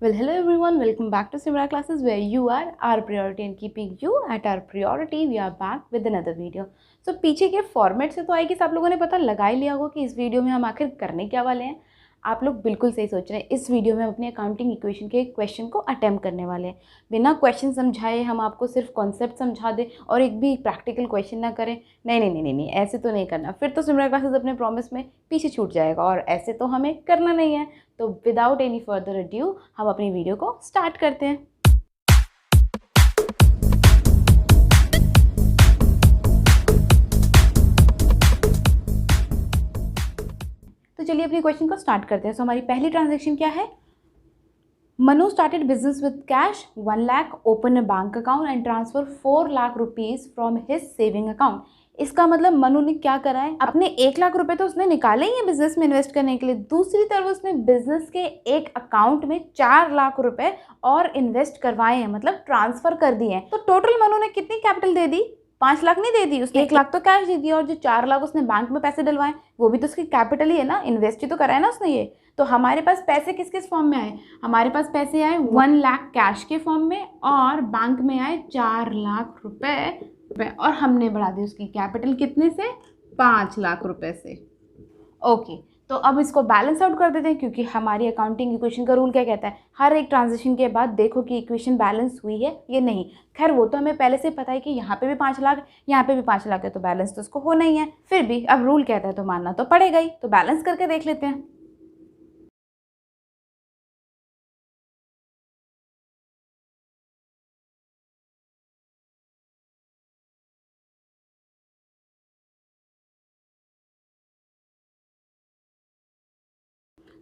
Well, hello everyone, welcome back to Simra classes where you are our priority and keeping you at our priority. We are back with another video. So पीछे के format से तो I guess आप लोगों ने पता लगा ही लिया होगा कि इस वीडियो में हम आखिर करने क्या वाले हैं। आप लोग बिल्कुल सही सोच रहे हैं। इस वीडियो में हम अपने अकाउंटिंग इक्वेशन के क्वेश्चन को अटेम्प्ट करने वाले हैं। बिना क्वेश्चन समझाए हम आपको सिर्फ कॉन्सेप्ट समझा दें और एक भी प्रैक्टिकल क्वेश्चन ना करें, नहीं नहीं नहीं नहीं नहीं, ऐसे तो नहीं करना। फिर तो सिमरा क्लासेस अपने प्रॉमिस में पीछे छूट जाएगा और ऐसे तो हमें करना नहीं है। तो विदाउट एनी फर्दर अड्यू हम अपनी वीडियो को स्टार्ट करते हैं। तो चलिए अपनी क्वेश्चन को स्टार्ट करते हैं। सो हमारी पहली ट्रांजैक्शन क्या है? Manu started business with cash 1 lakh, open a bank account and transfer 4 lakh rupees from his saving account. इसका मतलब मनु ने क्या करा है, अपने 1 लाख रुपए तो उसने निकाले ही है बिजनेस में इन्वेस्ट करने के लिए, दूसरी तरफ उसने बिजनेस के एक अकाउंट में 4 लाख रुपए और इन्वेस्ट करवाए हैं, मतलब ट्रांसफर कर दिए हैं। तो टोटल मनु ने कितनी कैपिटल दे दी? 5 लाख नहीं दे दी उसने, 1 लाख तो कैश दे दिया और जो 4 लाख उसने बैंक में पैसे डलवाए वो भी तो उसकी कैपिटल ही है ना, इन्वेस्ट ही तो करा है ना उसने ये। तो हमारे पास पैसे किस किस फॉर्म में आए? हमारे पास पैसे आए 1 लाख कैश के फॉर्म में और बैंक में आए 4 लाख रुपए और हमने बढ़ा दी उसकी कैपिटल कितने से? 5 लाख रुपए से। ओके, तो अब इसको बैलेंस आउट कर देते हैं क्योंकि हमारी अकाउंटिंग इक्वेशन का रूल क्या कहता है, हर एक ट्रांजेक्शन के बाद देखो कि इक्वेशन बैलेंस हुई है या नहीं। खैर वो तो हमें पहले से पता है कि यहाँ पे भी 5 लाख यहाँ पे भी 5 लाख है, तो बैलेंस तो उसको होना ही है। फिर भी अब रूल कहता है तो मानना तो पड़ेगा ही, तो बैलेंस करके देख लेते हैं।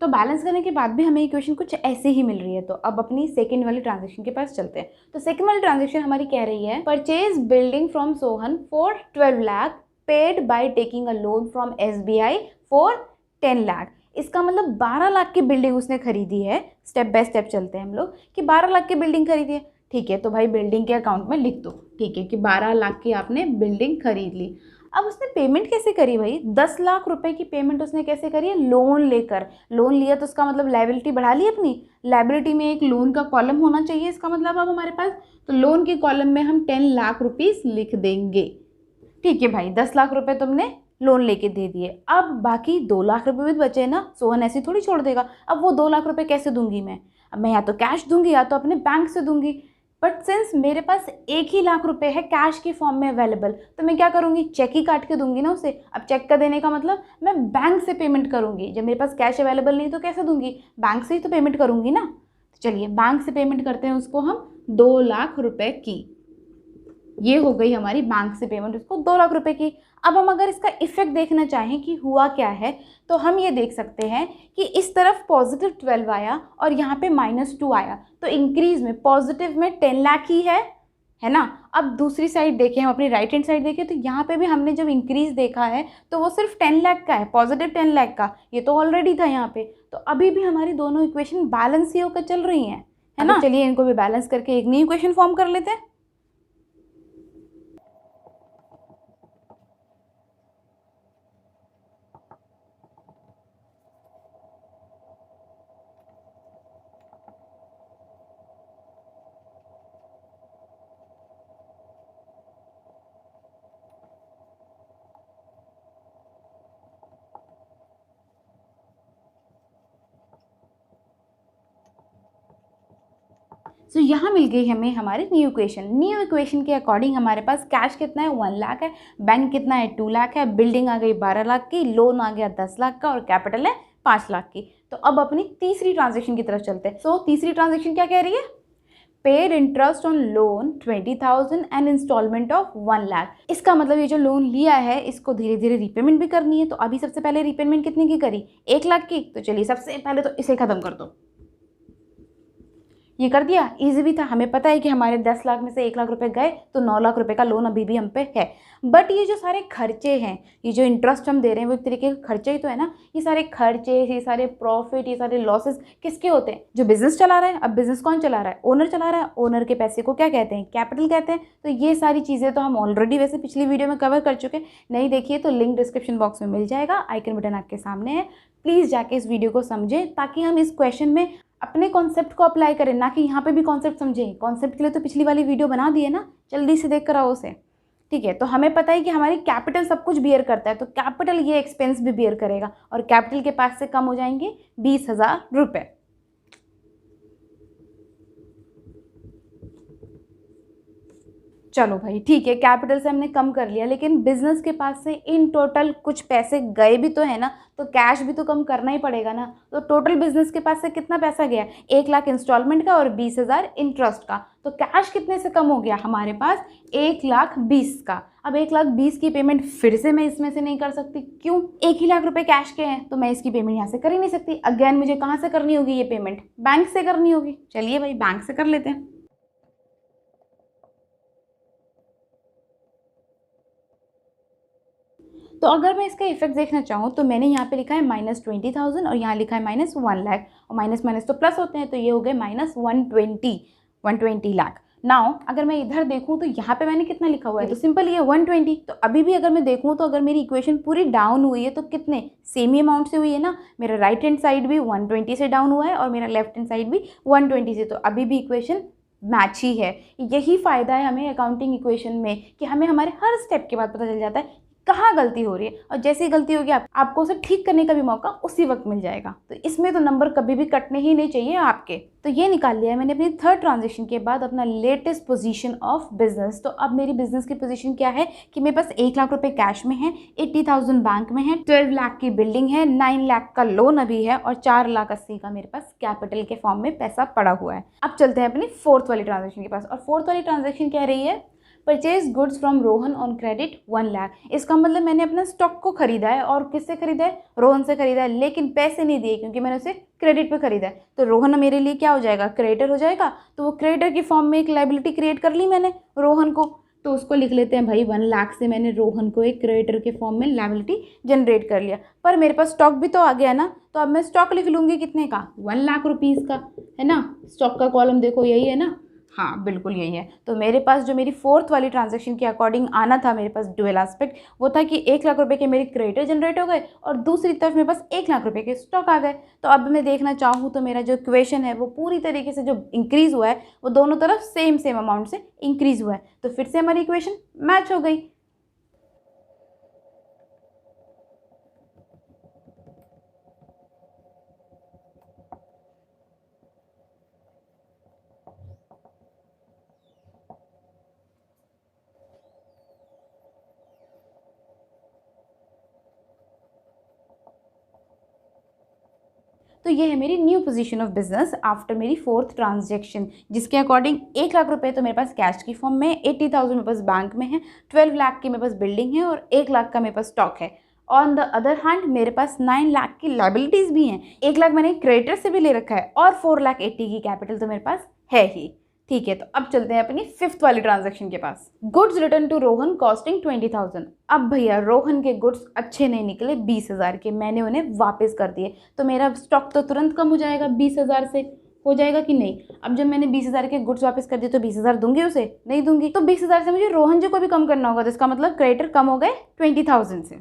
तो बैलेंस करने के बाद भी हमें इक्वेशन कुछ ऐसे ही मिल रही है। तो अब अपनी सेकंड वाली ट्रांजैक्शन के पास चलते हैं। तो सेकंड वाली ट्रांजैक्शन हमारी कह रही है purchase building from Sohan for 12 lakh paid by taking a loan from SBI for 10 lakh. इसका मतलब 12 लाख की बिल्डिंग उसने खरीदी है। स्टेप बाय स्टेप चलते हैं हम लोग कि 12 लाख की बिल्डिंग खरीदी है, ठीक है। तो भाई बिल्डिंग के अकाउंट में लिख दो, ठीक है, कि 12 लाख की आपने बिल्डिंग खरीद ली। अब उसने पेमेंट कैसे करी भाई? 10 लाख रुपए की पेमेंट उसने कैसे करी है? लोन लेकर। लोन लिया तो उसका मतलब लायबिलिटी बढ़ा ली अपनी। लायबिलिटी में एक लोन का कॉलम होना चाहिए, इसका मतलब अब हमारे पास, तो लोन के कॉलम में हम 10 लाख रुपीस लिख देंगे। ठीक है भाई, 10 लाख रुपए तुमने लोन लेके दे दिए। अब बाकी 2 लाख रुपए भी बचे ना, सोहन ऐसे थोड़ी छोड़ देगा। अब वो 2 लाख रुपए कैसे दूंगी मैं? अब मैं या तो कैश दूंगी या तो अपने बैंक से दूंगी। बट सिंस मेरे पास 1 ही लाख रुपए है कैश की फॉर्म में अवेलेबल, तो मैं क्या करूँगी? चेक ही काट के दूंगी ना उसे। अब चेक का देने का मतलब मैं बैंक से पेमेंट करूँगी। जब मेरे पास कैश अवेलेबल नहीं तो कैसे दूंगी? बैंक से ही तो पेमेंट करूँगी ना। तो चलिए बैंक से पेमेंट करते हैं उसको हम 2 लाख रुपए की। ये हो गई हमारी बैंक से पेमेंट उसको 2 लाख रुपए की। अब हम अगर इसका इफेक्ट देखना चाहें कि हुआ क्या है, तो हम ये देख सकते हैं कि इस तरफ पॉजिटिव 12 आया और यहाँ पे -2 आया, तो इंक्रीज में पॉजिटिव में 10 लाख ही है ना। अब दूसरी साइड देखें, हम अपनी राइट हैंड साइड देखें, तो यहाँ पे भी हमने जब इंक्रीज देखा है तो वो सिर्फ 10 लाख का है, पॉजिटिव 10 लाख का। ये तो ऑलरेडी था यहाँ पे, तो अभी भी हमारी दोनों इक्वेशन बैलेंस ही होकर चल रही हैं, है ना। चलिए इनको भी बैलेंस करके एक नई इक्वेशन फॉर्म कर लेते हैं। तो यहाँ मिल गई हमें हमारी न्यू इक्वेशन। न्यू इक्वेशन के अकॉर्डिंग हमारे पास कैश कितना है? 1 लाख है, बैंक कितना है? 2 लाख है, बिल्डिंग आ गई 12 लाख की, लोन आ गया 10 लाख का और कैपिटल है 5 लाख की। तो अब अपनी तीसरी ट्रांजेक्शन की तरफ चलते हैं। सो तीसरी ट्रांजेक्शन क्या कह रही है? Paid interest on loan 20,000 and installment of 1 lakh. इसका मतलब ये जो लोन लिया है इसको धीरे धीरे रीपेमेंट भी करनी है। तो अभी सबसे पहले रीपेमेंट कितने की करी? 1 लाख की। तो चलिए सबसे पहले तो इसे खत्म कर दो। ये कर दिया, इजी भी था। हमें पता है कि हमारे 10 लाख में से 1 लाख रुपए गए, तो 9 लाख रुपए का लोन अभी भी हम पे है। बट ये जो सारे खर्चे हैं, ये जो इंटरेस्ट हम दे रहे हैं वो एक तरीके के खर्चे ही तो है ना। ये सारे खर्चे, ये सारे प्रॉफिट, ये सारे लॉसेस किसके होते हैं? जो बिजनेस चला रहा है। अब बिजनेस कौन चला रहा है? ओनर चला रहा है। ओनर के पैसे को क्या कहते हैं? कैपिटल कहते हैं। तो ये सारी चीज़ें तो हम ऑलरेडी वैसे पिछली वीडियो में कवर कर चुके हैं। नहीं देखिए तो लिंक डिस्क्रिप्शन बॉक्स में मिल जाएगा, आइकन बटन आपके सामने है। प्लीज़ जाके इस वीडियो को समझें ताकि हम इस क्वेश्चन में अपने कॉन्सेप्ट को अप्लाई करें, ना कि यहाँ पे भी कॉन्सेप्ट समझें। कॉन्सेप्ट के लिए तो पिछली वाली वीडियो बना दी है ना, जल्दी से देख कर आओ उसे। ठीक है, तो हमें पता है कि हमारी कैपिटल सब कुछ बियर करता है, तो कैपिटल ये एक्सपेंस भी बियर करेगा, और कैपिटल के पास से कम हो जाएंगे 20,000 रुपये। चलो भाई ठीक है, कैपिटल से हमने कम कर लिया, लेकिन बिजनेस के पास से इन टोटल कुछ पैसे गए भी तो है ना, तो कैश भी तो कम करना ही पड़ेगा ना। तो टोटल बिजनेस के पास से कितना पैसा गया, 1 लाख इंस्टॉलमेंट का और 20,000 इंटरेस्ट का। तो कैश कितने से कम हो गया हमारे पास, 1,20,000 का। अब 1,20,000 की पेमेंट फिर से मैं इसमें से नहीं कर सकती, क्यों? 1 ही लाख रुपए कैश के हैं, तो मैं इसकी पेमेंट यहाँ से कर ही नहीं सकती। अगेन मुझे कहाँ से करनी होगी ये पेमेंट, बैंक से करनी होगी। चलिए भाई बैंक से कर लेते हैं। तो अगर मैं इसका इफेक्ट देखना चाहूँ तो मैंने यहाँ पे लिखा है -20,000 और यहाँ लिखा है -1 लाख, और माइनस माइनस तो प्लस होते हैं, तो ये हो गए -120 लाख। नाउ अगर मैं इधर देखूँ तो यहाँ पे मैंने कितना लिखा हुआ है, तो सिंपल ये 120। तो अभी भी अगर मैं देखूँ तो अगर मेरी इक्वेशन पूरी डाउन हुई है तो कितने सेम ही अमाउंट से हुई है ना। मेरा राइट हैंड साइड भी 120 से डाउन हुआ है और मेरा लेफ्ट हैंड साइड भी 120 से, तो अभी भी इक्वेशन मैच ही है। यही फ़ायदा है हमें अकाउंटिंग इक्वेशन में कि हमें हमारे हर स्टेप के बाद पता चल जाता है कहाँ गलती हो रही है, और जैसे ही गलती होगी आपको उसे ठीक करने का भी मौका उसी वक्त मिल जाएगा। तो इसमें तो नंबर कभी भी कटने ही नहीं चाहिए आपके। तो ये निकाल लिया है मैंने अपनी थर्ड ट्रांजेक्शन के बाद अपना लेटेस्ट पोजीशन ऑफ बिजनेस। तो अब मेरी बिजनेस की पोजीशन क्या है कि मेरे पास 1 लाख रुपए कैश में है, 80,000 बैंक में है, 12 लाख की बिल्डिंग है, 9 लाख का लोन अभी है, और 4,80,000 का मेरे पास कैपिटल के फॉर्म में पैसा पड़ा हुआ है। अब चलते हैं अपनी फोर्थ वाली ट्रांजेक्शन के पास, और फोर्थ वाली ट्रांजेक्शन कह रही है purchase goods from Rohan on credit 1 lakh. इसका मतलब मैंने अपना स्टॉक को खरीदा है, और किससे खरीदा है, रोहन से खरीदा है, लेकिन पैसे नहीं दिए क्योंकि मैंने उसे क्रेडिट पे खरीदा है। तो रोहन मेरे लिए क्या हो जाएगा, क्रेडिटर हो जाएगा। तो वो क्रेडिटर की फॉर्म में एक लायबिलिटी क्रिएट कर ली मैंने रोहन को, तो उसको लिख लेते हैं भाई 1 लाख से मैंने रोहन को एक क्रेडिटर के फॉर्म में लायबिलिटी जनरेट कर लिया। पर मेरे पास स्टॉक भी तो आ गया ना, तो अब मैं स्टॉक लिख लूँगी कितने का, 1 लाख रुपीज़ का, है ना। स्टॉक का कॉलम देखो यही है ना, हाँ बिल्कुल यही है। तो मेरे पास जो मेरी फोर्थ वाली ट्रांजैक्शन के अकॉर्डिंग आना था, मेरे पास डुअल एस्पेक्ट वो था कि 1 लाख रुपए के मेरे क्रेडिटर जनरेट हो गए और दूसरी तरफ मेरे पास 1 लाख रुपए के स्टॉक आ गए। तो अब मैं देखना चाहूँ तो मेरा जो इक्वेशन है वो पूरी तरीके से जो इंक्रीज़ हुआ है वो दोनों तरफ सेम अमाउंट से इंक्रीज़ हुआ है, तो फिर से हमारी इक्वेशन मैच हो गई। तो ये है मेरी new position of business after मेरी फोर्थ ट्रांजैक्शन, जिसके अकॉर्डिंग 1 लाख रुपए तो मेरे पास कैश की फॉर्म में, 80,000 मेरे पास बैंक में है, 12 लाख की मेरे पास बिल्डिंग है और 1 लाख का मेरे पास स्टॉक है। ऑन द अदर हैंड मेरे पास 9 लाख की लायबिलिटीज़ भी हैं, 1 लाख मैंने क्रेडिटर से भी ले रखा है और 4,80,000 की कैपिटल तो मेरे पास है ही। ठीक है, तो अब चलते हैं अपनी फिफ्थ वाली ट्रांजैक्शन के पास। Goods return to Rohan costing 20,000। अब भैया रोहन के गुड्स अच्छे नहीं निकले 20,000 के, मैंने उन्हें वापस कर दिए, तो मेरा स्टॉक तो तुरंत कम हो जाएगा 20,000 से, हो जाएगा कि नहीं। अब जब मैंने 20,000 के गुड्स वापस कर दिए तो 20,000 दूंगी उसे, नहीं दूंगी। तो 20,000 से मुझे रोहन जी को भी कम करना होगा, तो इसका मतलब क्रेडिटर कम हो गए 20,000 से।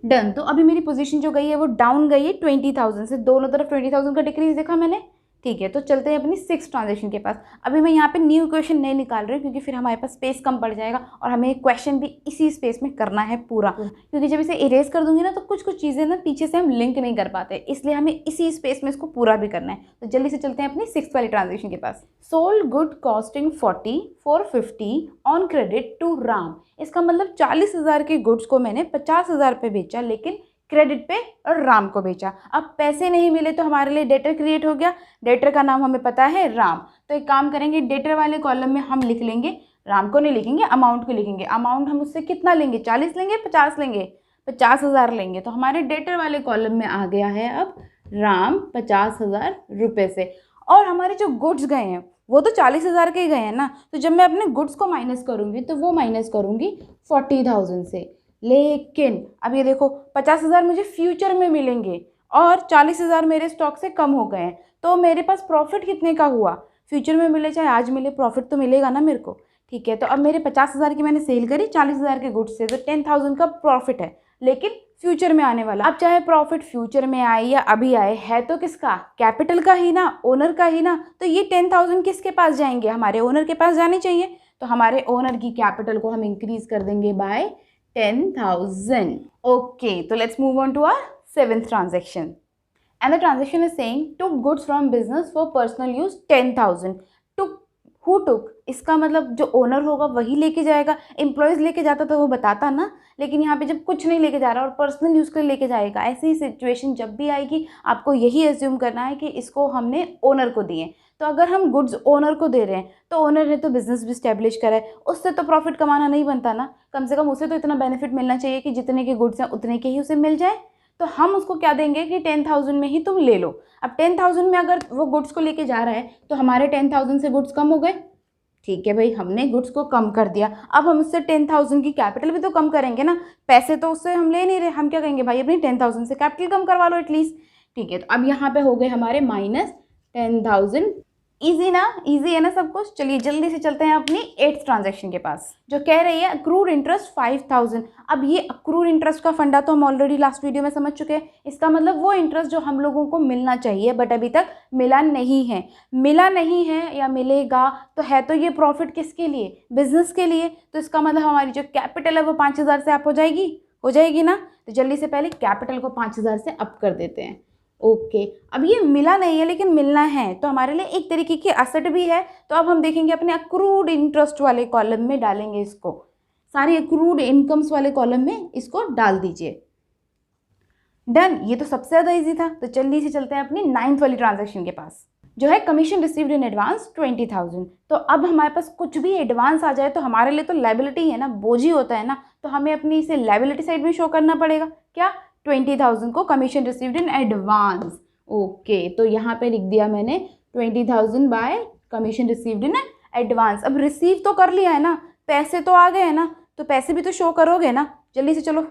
डन। तो अभी मेरी पोजीशन जो गई है वो डाउन गई है 20,000 से, दोनों तरफ 20,000 का डिक्रीज देखा मैंने। ठीक है, तो चलते हैं अपनी सिक्स ट्रांजेक्शन के पास। अभी मैं यहाँ पे न्यू इक्वेशन नहीं निकाल रही हूँ क्योंकि फिर हमारे पास स्पेस कम पड़ जाएगा और हमें क्वेश्चन भी इसी स्पेस में करना है पूरा, क्योंकि जब इसे इरेज कर दूंगी ना तो कुछ कुछ चीज़ें ना पीछे से हम लिंक नहीं कर पाते, इसलिए हमें इसी स्पेस में इसको पूरा भी करना है। तो जल्दी से चलते हैं अपनी सिक्स वाली ट्रांजेक्शन के पास। Sold good costing 40,450 on credit to Ram. इसका मतलब 40,000 के गुड्स को मैंने 50,000 पे बेचा, लेकिन क्रेडिट पे और राम को बेचा। अब पैसे नहीं मिले तो हमारे लिए डेटर क्रिएट हो गया, डेटर का नाम हमें पता है राम। तो एक काम करेंगे, डेटर वाले कॉलम में हम लिख लेंगे, राम को नहीं लिखेंगे, अमाउंट को लिखेंगे। अमाउंट हम उससे कितना लेंगे, 40 लेंगे, 50 लेंगे, 50,000 लेंगे। तो हमारे डेटर वाले कॉलम में आ गया है अब राम 50,000 रुपये से। और हमारे जो गुड्स गए हैं वो तो 40,000 के ही गए हैं ना, तो जब मैं अपने गुड्स को माइनस करूँगी तो वो माइनस करूँगी 40,000 से। लेकिन अब ये देखो 50,000 मुझे फ्यूचर में मिलेंगे और 40,000 मेरे स्टॉक से कम हो गए हैं, तो मेरे पास प्रॉफिट कितने का हुआ, फ्यूचर में मिले चाहे आज मिले, प्रॉफिट तो मिलेगा ना मेरे को। ठीक है, तो अब मेरे 50,000 की मैंने सेल करी 40,000 के गुड्स से, तो 10,000 का प्रॉफिट है। लेकिन फ्यूचर में आने वाला। अब चाहे प्रॉफिट फ्यूचर में आए या अभी आए, है तो किसका, कैपिटल का ही ना, ओनर का ही ना। तो ये 10,000 किसके पास जाएंगे, हमारे ओनर के पास जाने चाहिए। तो हमारे ओनर की कैपिटल को हम इंक्रीज कर देंगे बाय 10,000। ओके, तो let's move on to our 7th transaction. And the transaction is saying took goods from business for personal use 10,000. took, who took, इसका मतलब जो ओनर होगा वही लेके जाएगा। एम्प्लॉयज़ लेके जाता तो वो बताता ना, लेकिन यहाँ पे जब कुछ नहीं लेके जा रहा और पर्सनल यूज़ के लिए लेके जाएगा, ऐसी ही सिचुएशन जब भी आएगी आपको यही एज्यूम करना है कि इसको हमने ओनर को दिए। तो अगर हम गुड्स ओनर को दे रहे हैं तो ओनर ने तो बिजनेस भी स्टैब्लिश करा है, उससे तो प्रॉफिट कमाना नहीं बनता ना, कम से कम उसे तो इतना बेनिफिट मिलना चाहिए कि जितने के गुड्स हैं उतने के ही उसे मिल जाए। तो हम उसको क्या देंगे कि 10,000 में ही तुम ले लो। अब 10,000 में अगर वो गुड्स को लेके जा रहा है तो हमारे 10,000 से गुड्स कम हो गए, ठीक है भाई, हमने गुड्स को कम कर दिया। अब हम उससे 10,000 की कैपिटल भी तो कम करेंगे ना, पैसे तो उससे हम ले नहीं रहे, हम क्या कहेंगे भाई अपनी 10,000 से कैपिटल कम करवा लो एटलीस्ट, ठीक है। तो अब यहाँ पे हो गए हमारे -10,000। इजी ना, इजी है ना सब कुछ। चलिए जल्दी से चलते हैं अपनी 8th ट्रांजेक्शन के पास, जो कह रही है अक्रूड इंटरेस्ट 5,000। अब ये अक्रूड इंटरेस्ट का फंडा तो हम ऑलरेडी लास्ट वीडियो में समझ चुके हैं। इसका मतलब वो इंटरेस्ट जो हम लोगों को मिलना चाहिए बट अभी तक मिला नहीं है। मिला नहीं है या मिलेगा तो है तो ये प्रॉफिट किसके लिए, बिजनेस के लिए। तो इसका मतलब हमारी जो कैपिटल है वो 5,000 से अप हो जाएगी ना। तो जल्दी से पहले कैपिटल को 5,000 से अप कर देते हैं। ओके, अब ये मिला नहीं है लेकिन मिलना है तो हमारे लिए एक तरीके की असेट भी है। तो अब हम देखेंगे अपने अक्रूड इंटरेस्ट वाले कॉलम में डालेंगे इसको, सारी अक्रूड इनकम्स वाले कॉलम में इसको डाल दीजिए। डन, ये तो सबसे ज़्यादा इजी था। तो जल्दी से चलते हैं अपनी 9th वाली ट्रांजेक्शन के पास, जो है कमीशन रिसीव्ड इन एडवांस 20,000। तो अब हमारे पास कुछ भी एडवांस आ जाए तो हमारे लिए तो लायबिलिटी है ना, बोझ ही होता है ना, तो हमें अपनी इसे लायबिलिटी साइड में शो करना पड़ेगा। क्या, 20,000 को commission received in advance. Okay, तो यहाँ पे लिख दिया मैंने 20,000 bye commission received in advance. अब रिसीव तो कर लिया है ना, पैसे तो आ गए हैं ना, तो पैसे भी तो शो करोगे ना। जल्दी से चलो,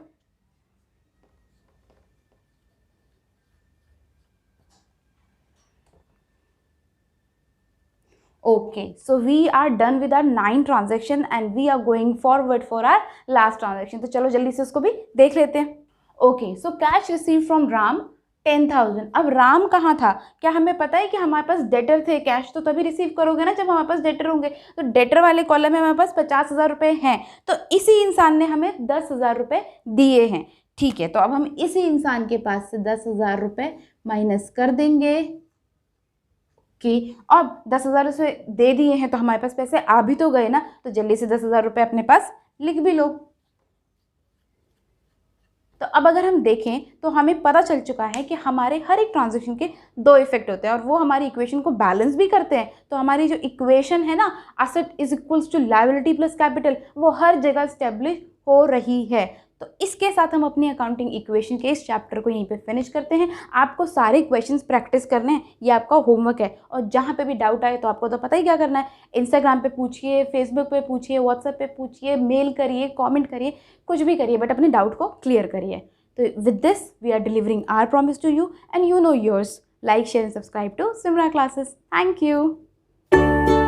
okay, so we are done with our 9 transaction and we are going forward for our last transaction। तो चलो जल्दी से उसको भी देख लेते हैं। Okay, so cash receive from Ram 10,000। अब राम कहाँ था, क्या हमें पता है कि हमारे पास डेटर थे। कैश तो तभी रिसीव करोगे ना जब हमारे पास डेटर होंगे। तो डेटर वाले कॉलम में हमारे पास 50,000 रुपये हैं, तो इसी इंसान ने हमें 10,000 रुपये दिए हैं, ठीक है। तो अब हम इसी इंसान के पास से 10,000 रुपये माइनस कर देंगे कि अब 10,000 उसे दे दिए हैं तो हमारे पास पैसे आ भी तो गए ना। तो जल्दी से 10,000 रुपये अपने पास लिख भी लो। तो अब अगर हम देखें तो हमें पता चल चुका है कि हमारे हर एक ट्रांजेक्शन के 2 इफेक्ट होते हैं और वो हमारी इक्वेशन को बैलेंस भी करते हैं। तो हमारी जो इक्वेशन है ना, asset is equals to liability plus capital, वो हर जगह स्टेब्लिश हो रही है। तो इसके साथ हम अपनी अकाउंटिंग इक्वेशन के इस चैप्टर को यहीं पे फिनिश करते हैं। आपको सारे क्वेश्चंस प्रैक्टिस करने हैं, ये आपका होमवर्क है। और जहाँ पे भी डाउट आए तो आपको तो पता ही क्या करना है, इंस्टाग्राम पे पूछिए, फेसबुक पे पूछिए, व्हाट्सएप पे पूछिए, मेल करिए, कमेंट करिए, कुछ भी करिए, बट अपने डाउट को क्लियर करिए। तो with this we are delivering our promise to you and you know yours. Like, share and subscribe to Simra classes. Thank you.